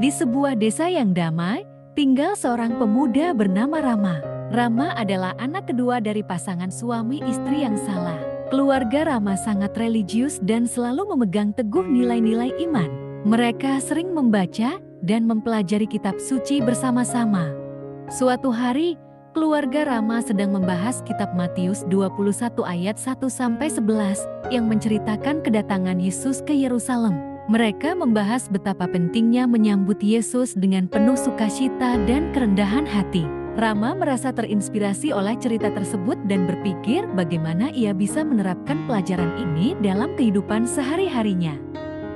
Di sebuah desa yang damai, tinggal seorang pemuda bernama Rama. Rama adalah anak kedua dari pasangan suami istri yang saleh. Keluarga Rama sangat religius dan selalu memegang teguh nilai-nilai iman. Mereka sering membaca dan mempelajari kitab suci bersama-sama. Suatu hari, keluarga Rama sedang membahas kitab Matius 21 ayat 1-11 yang menceritakan kedatangan Yesus ke Yerusalem. Mereka membahas betapa pentingnya menyambut Yesus dengan penuh sukacita dan kerendahan hati. Rama merasa terinspirasi oleh cerita tersebut dan berpikir bagaimana ia bisa menerapkan pelajaran ini dalam kehidupan sehari-harinya.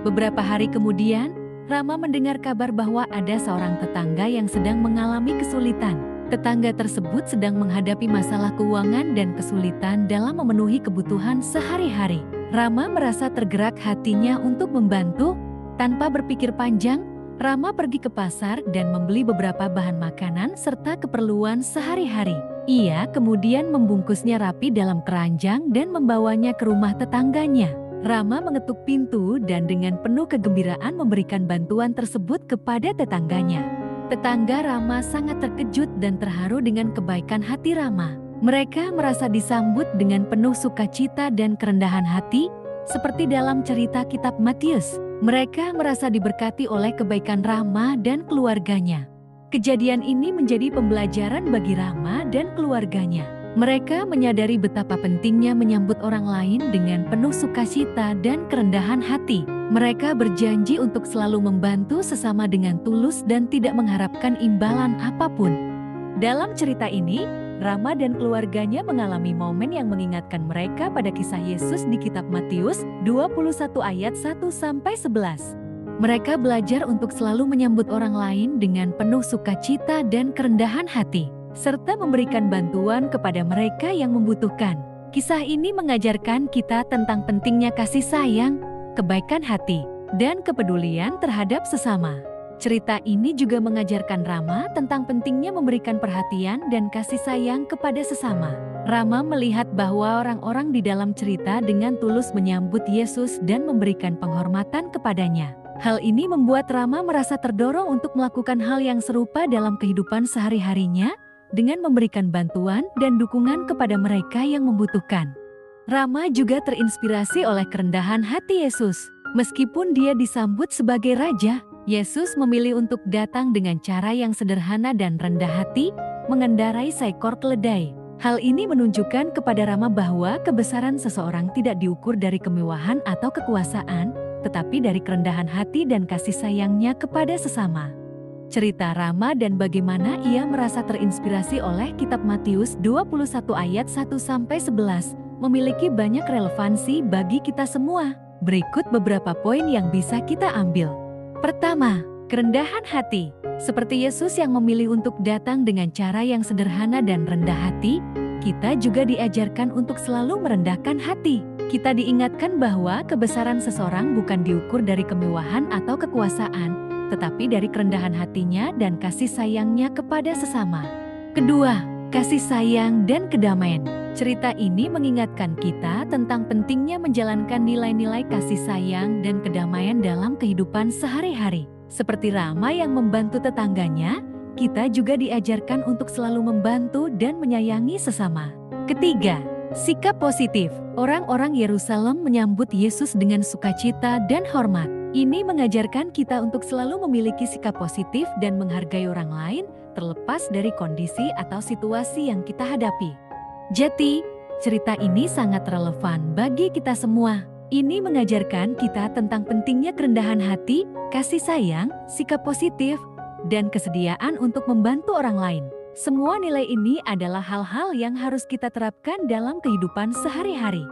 Beberapa hari kemudian, Rama mendengar kabar bahwa ada seorang tetangga yang sedang mengalami kesulitan. Tetangga tersebut sedang menghadapi masalah keuangan dan kesulitan dalam memenuhi kebutuhan sehari-hari. Rama merasa tergerak hatinya untuk membantu. Tanpa berpikir panjang, Rama pergi ke pasar dan membeli beberapa bahan makanan serta keperluan sehari-hari. Ia kemudian membungkusnya rapi dalam keranjang dan membawanya ke rumah tetangganya. Rama mengetuk pintu dan dengan penuh kegembiraan memberikan bantuan tersebut kepada tetangganya. Tetangga Rama sangat terkejut dan terharu dengan kebaikan hati Rama. Mereka merasa disambut dengan penuh sukacita dan kerendahan hati, seperti dalam cerita kitab Matius. Mereka merasa diberkati oleh kebaikan Rama dan keluarganya. Kejadian ini menjadi pembelajaran bagi Rama dan keluarganya. Mereka menyadari betapa pentingnya menyambut orang lain dengan penuh sukacita dan kerendahan hati. Mereka berjanji untuk selalu membantu sesama dengan tulus dan tidak mengharapkan imbalan apapun. Dalam cerita ini, Rama dan keluarganya mengalami momen yang mengingatkan mereka pada kisah Yesus di kitab Matius 21 ayat 1-11. Mereka belajar untuk selalu menyambut orang lain dengan penuh sukacita dan kerendahan hati, serta memberikan bantuan kepada mereka yang membutuhkan. Kisah ini mengajarkan kita tentang pentingnya kasih sayang, kebaikan hati, dan kepedulian terhadap sesama. Cerita ini juga mengajarkan Rama tentang pentingnya memberikan perhatian dan kasih sayang kepada sesama. Rama melihat bahwa orang-orang di dalam cerita dengan tulus menyambut Yesus dan memberikan penghormatan kepadanya. Hal ini membuat Rama merasa terdorong untuk melakukan hal yang serupa dalam kehidupan sehari-harinya dengan memberikan bantuan dan dukungan kepada mereka yang membutuhkan. Rama juga terinspirasi oleh kerendahan hati Yesus. Meskipun dia disambut sebagai raja, Yesus memilih untuk datang dengan cara yang sederhana dan rendah hati, mengendarai seekor keledai. Hal ini menunjukkan kepada Rama bahwa kebesaran seseorang tidak diukur dari kemewahan atau kekuasaan, tetapi dari kerendahan hati dan kasih sayangnya kepada sesama. Cerita Rama dan bagaimana ia merasa terinspirasi oleh kitab Matius 21 ayat 1-11 memiliki banyak relevansi bagi kita semua. Berikut beberapa poin yang bisa kita ambil. Pertama, kerendahan hati. Seperti Yesus yang memilih untuk datang dengan cara yang sederhana dan rendah hati, kita juga diajarkan untuk selalu merendahkan hati. Kita diingatkan bahwa kebesaran seseorang bukan diukur dari kemewahan atau kekuasaan, tetapi dari kerendahan hatinya dan kasih sayangnya kepada sesama. Kedua, kasih sayang dan kedamaian. Cerita ini mengingatkan kita tentang pentingnya menjalankan nilai-nilai kasih sayang dan kedamaian dalam kehidupan sehari-hari. Seperti Rama yang membantu tetangganya, kita juga diajarkan untuk selalu membantu dan menyayangi sesama. Ketiga, sikap positif. Orang-orang Yerusalem menyambut Yesus dengan sukacita dan hormat. Ini mengajarkan kita untuk selalu memiliki sikap positif dan menghargai orang lain, terlepas dari kondisi atau situasi yang kita hadapi. Jadi, cerita ini sangat relevan bagi kita semua. Ini mengajarkan kita tentang pentingnya kerendahan hati, kasih sayang, sikap positif, dan kesediaan untuk membantu orang lain. Semua nilai ini adalah hal-hal yang harus kita terapkan dalam kehidupan sehari-hari.